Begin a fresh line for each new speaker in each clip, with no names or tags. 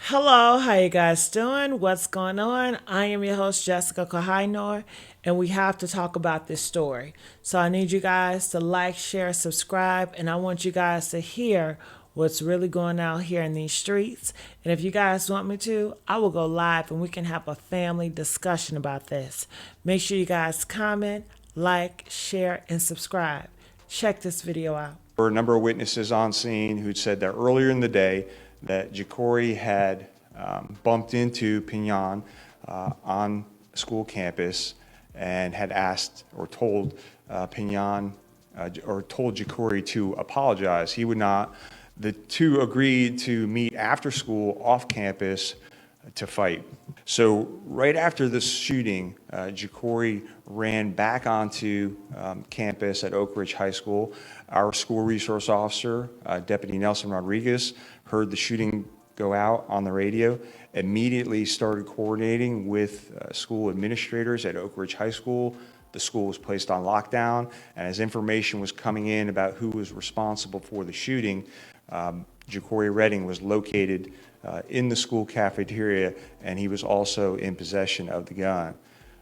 Hello, how you guys doing? What's going on? I am your host Jessica Kahainor, and we have to talk about this story. So I need you guys to like, share, subscribe, and I want you guys to hear what's really going out here in these streets. And if you guys want me to, I will go live and we can have a family discussion about this. Make sure you guys comment, like, share, and subscribe. Check this video out.
There were a number of witnesses on scene who'd said that earlier in the day that Jacory had bumped into Pignon on school campus and had asked or told Pignon or told Jacory to apologize. He would not. The two agreed to meet after school off campus to fight. So right after the shooting, Jacory ran back onto campus at Oak Ridge High School. Our school resource officer, Deputy Nelson Rodriguez, heard the shooting go out on the radio, immediately started coordinating with school administrators at Oak Ridge High School. The school was placed on lockdown, and as information was coming in about who was responsible for the shooting, Jacory Redding was located in the school cafeteria, and he was also in possession of the gun.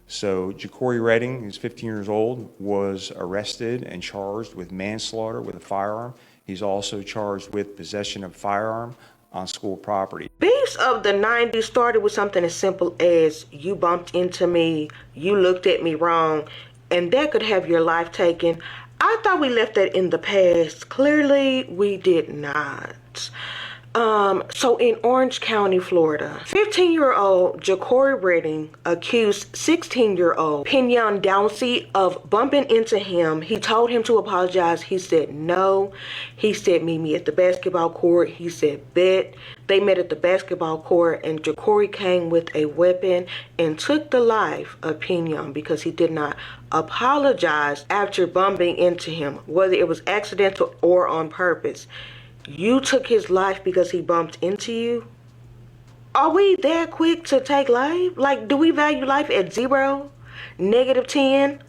So Jacory Redding, who's 15 years old, was arrested and charged with manslaughter with a firearm. He's also charged with possession of firearm on school property.
Beefs of the 90s started with something as simple as you bumped into me, you looked at me wrong, and that could have your life taken. I thought we left that in the past. Clearly, we did not. So in Orange County, Florida, 15-year-old Jacory Redding accused 16-year-old Pignon Downsey of bumping into him. He told him to apologize. He said no. He said, meet me at the basketball court. He said, bet. They met at the basketball court, and Jacory came with a weapon and took the life of Pignon because he did not apologize after bumping into him, whether it was accidental or on purpose. You took his life because he bumped into you? Are we that quick to take life? Like, do we value life at 0, -10?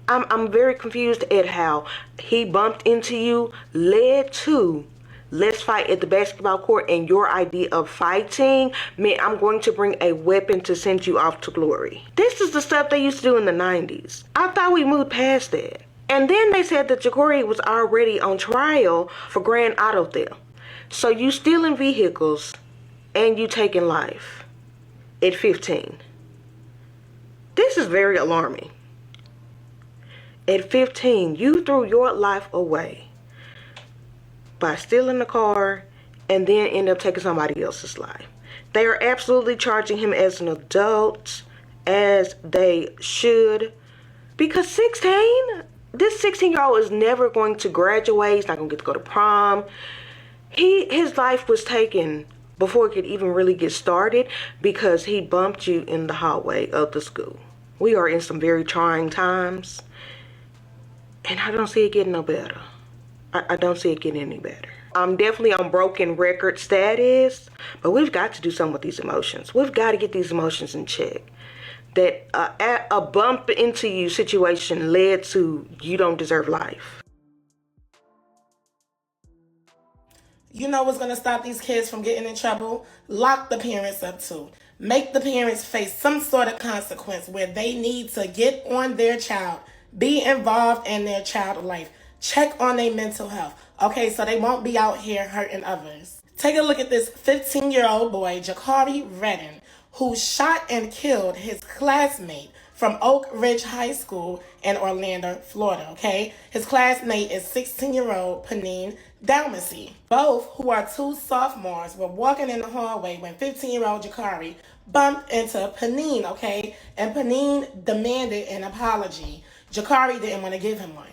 I'm very confused at how he bumped into you led to let's fight at the basketball court, and your idea of fighting meant I'm going to bring a weapon to send you off to glory. This is the stuff they used to do in the 90s. I thought we moved past that. And then they said that Jacory was already on trial for grand auto theft. So you stealing vehicles and you taking life at 15. This is very alarming. At 15, you threw your life away by stealing the car and then end up taking somebody else's life. They are absolutely charging him as an adult, as they should, because 16? This 16-year-old is never going to graduate. He's not going to get to go to prom. His life was taken before it could even really get started because he bumped you in the hallway of the school. We are in some very trying times, and I don't see it getting no better. I don't see it getting any better. I'm definitely on broken record status, but we've got to do something with these emotions. We've got to get these emotions in check. That a bump into you situation led to you don't deserve life.
You know what's going to stop these kids from getting in trouble? Lock the parents up too. Make the parents face some sort of consequence where they need to get on their child, be involved in their child's life, check on their mental health, okay, so they won't be out here hurting others. Take a look at this 15-year-old boy, Jacory Redding, who shot and killed his classmate from Oak Ridge High School in Orlando, Florida, okay? His classmate is 16-year-old Pignon Downsey. Both, who are two sophomores, were walking in the hallway when 15-year-old Jacory bumped into Pignon, okay? And Pignon demanded an apology. Jacory didn't want to give him one.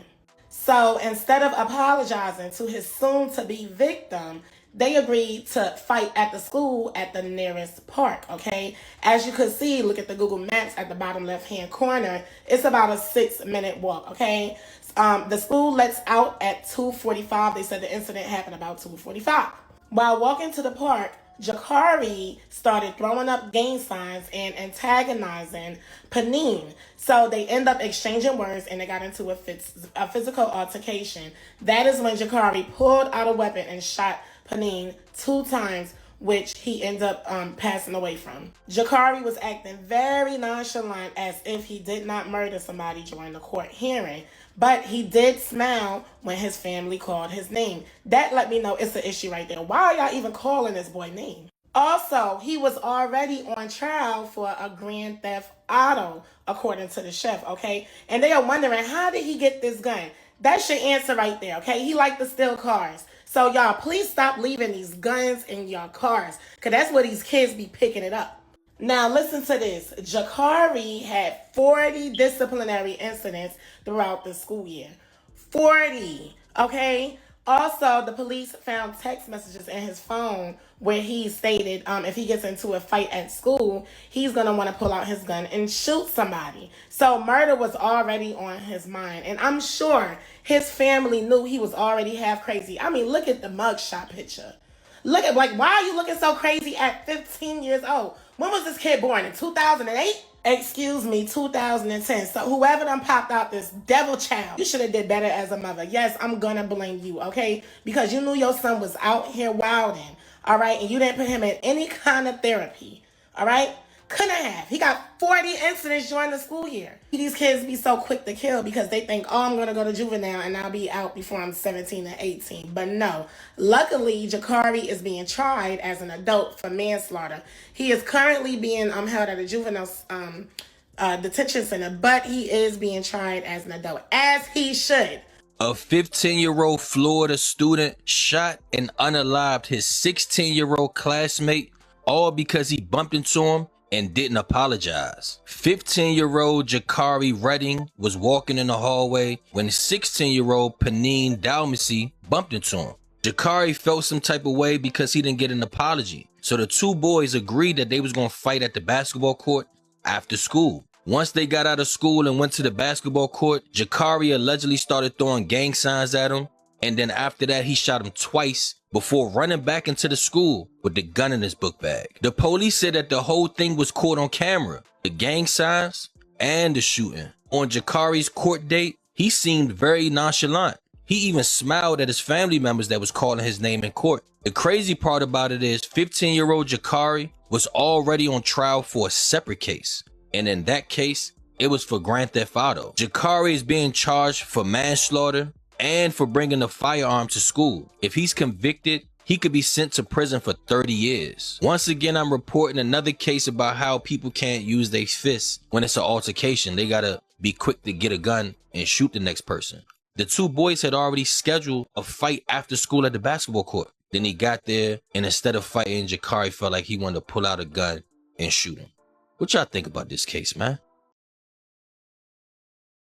So instead of apologizing to his soon-to-be victim, they agreed to fight at the school at the nearest park, okay? As you could see, look at the Google Maps at the bottom left-hand corner. It's about a 6-minute walk, okay? The school lets out at 2:45. They said the incident happened about 2:45. While walking to the park, Jacory started throwing up gang signs and antagonizing Pignon. So they end up exchanging words and they got into a physical altercation. That is when Jacory pulled out a weapon and shot Pignon 2 times which he ended up passing away from. Jakari was acting very nonchalant as if he did not murder somebody during the court hearing, but he did smile when his family called his name. That let me know it's an issue right there. Why are y'all even calling this boy name? Also, he was already on trial for a grand theft auto, according to the chef, okay? And they are wondering, how did he get this gun? That's your answer right there, okay? He liked to steal cars. So y'all, please stop leaving these guns in your cars, because that's where these kids be picking it up. Now, listen to this. Jakari had 40 disciplinary incidents throughout the school year. 40, okay? Also, the police found text messages in his phone where he stated if he gets into a fight at school, he's going to want to pull out his gun and shoot somebody. So murder was already on his mind. And I'm sure his family knew he was already half crazy. I mean, look at the mugshot picture. Look at, like, why are you looking so crazy at 15 years old? When was this kid born? In 2008? Excuse me, 2010. So whoever done popped out this devil child, you should have did better as a mother. Yes, I'm gonna blame you, okay? Because you knew your son was out here wilding, all right? And you didn't put him in any kind of therapy, all right? Couldn't have. He got 40 incidents during the school year. These kids be so quick to kill because they think, oh, I'm going to go to juvenile and I'll be out before I'm 17 or 18. But no. Luckily, Jakari is being tried as an adult for manslaughter. He is currently being held at a juvenile detention center, but he is being tried as an adult, as he should.
A 15-year-old Florida student shot and unalived his 16-year-old classmate, all because he bumped into him and didn't apologize. 15-year-old Jakari Redding was walking in the hallway when 16-year-old Panine Dalmacy bumped into him. Jakari felt some type of way because he didn't get an apology. So the two boys agreed that they was going to fight at the basketball court after school. Once they got out of school and went to the basketball court, Jakari allegedly started throwing gang signs at him. And then after that, he shot him twice before running back into the school with the gun in his book bag. The police said that the whole thing was caught on camera, the gang signs and the shooting. On Jakari's court date, he seemed very nonchalant. He even smiled at his family members that was calling his name in court. The crazy part about it is 15-year-old Jakari was already on trial for a separate case. And in that case, it was for grand theft auto. Jakari is being charged for manslaughter and for bringing a firearm to school. If he's convicted, he could be sent to prison for 30 years. Once again, I'm reporting another case about how people can't use their fists when it's an altercation. They gotta be quick to get a gun and shoot the next person. The two boys had already scheduled a fight after school at the basketball court. Then he got there, and instead of fighting, Jakari felt like he wanted to pull out a gun and shoot him. What y'all think about this case, man?